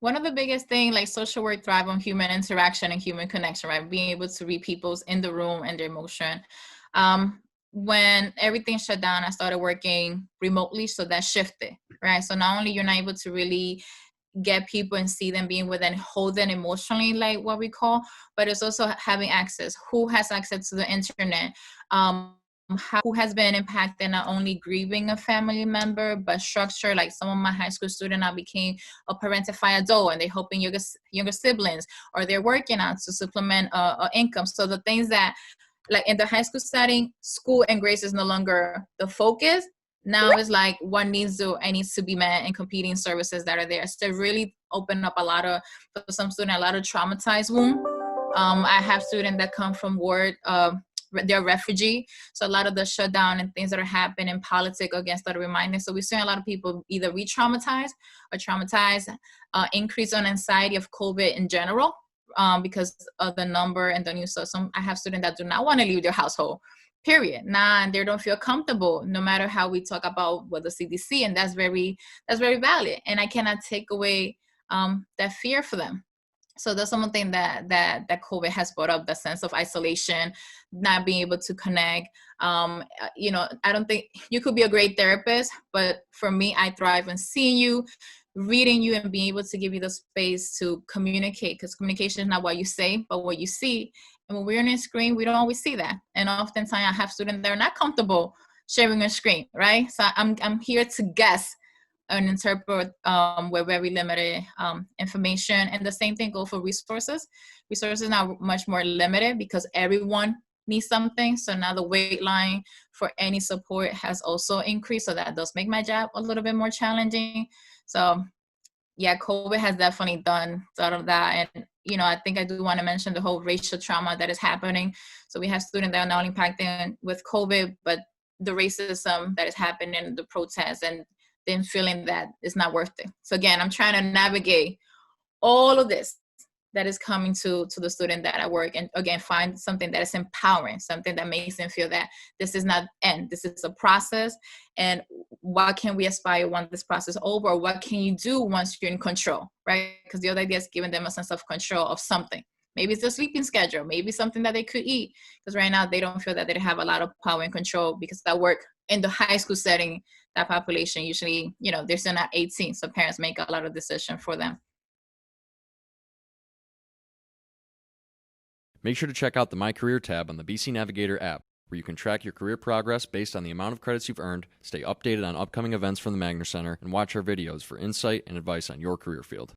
One of the biggest things, like social work thrive on human interaction and human connection, right? Being able to read people's in the room and their emotion. Um, when everything shut down, I started working remotely, so that shifted, right? So not only you're not able to really get people and see them being with and hold them emotionally, like what we call, but it's also having access. Who has access to the internet? Who has been impacted, not only grieving a family member, but structure. Like some of my high school students now became a parentified adult and they're helping younger siblings, or they're working out to supplement income. So the things that, like in the high school setting, school and grades is no longer the focus. Now it's like what needs to be met and competing services that are there. So really open up a lot of, for some students, a lot of traumatized wound. I have students that come from war, they're refugee. So a lot of the shutdown and things that are happening in politics against that reminding. So we're seeing a lot of people either re-traumatized or traumatized, increase on anxiety of COVID in general, because of the number and the news. So I have students that do not want to leave their household, period. And they don't feel comfortable, no matter how we talk about what the CDC, and that's very valid. And I cannot take away that fear for them. So that's something that COVID has brought up, the sense of isolation, not being able to connect. I don't think you could be a great therapist, but for me, I thrive on seeing you, reading you, and being able to give you the space to communicate, because communication is not what you say, but what you see. And when we're on a screen, we don't always see that. And oftentimes I have students that are not comfortable sharing a screen, right? So I'm here to guess and interpret with very limited information. And the same thing goes for resources. Resources now much more limited because everyone needs something. So now the wait line for any support has also increased. So that does make my job a little bit more challenging. So yeah, COVID has definitely done sort of that. And, I think I do want to mention the whole racial trauma that is happening. So we have students that are not only impacted with COVID, but the racism that is happening, the protests, and then feeling that it's not worth it. So again, I'm trying to navigate all of this that is coming to the student that I work, and again, find something that is empowering, something that makes them feel that this is not end, this is a process, and what can we aspire once this process is over? What can you do once you're in control, right? Because the other idea is giving them a sense of control of something. Maybe it's a sleeping schedule, maybe something that they could eat, because right now they don't feel that they have a lot of power and control, because I work in the high school setting, that population usually, they're still not 18, so parents make a lot of decisions for them. Make sure to check out the My Career tab on the BC Navigator app, where you can track your career progress based on the amount of credits you've earned, stay updated on upcoming events from the Magner Center, and watch our videos for insight and advice on your career field.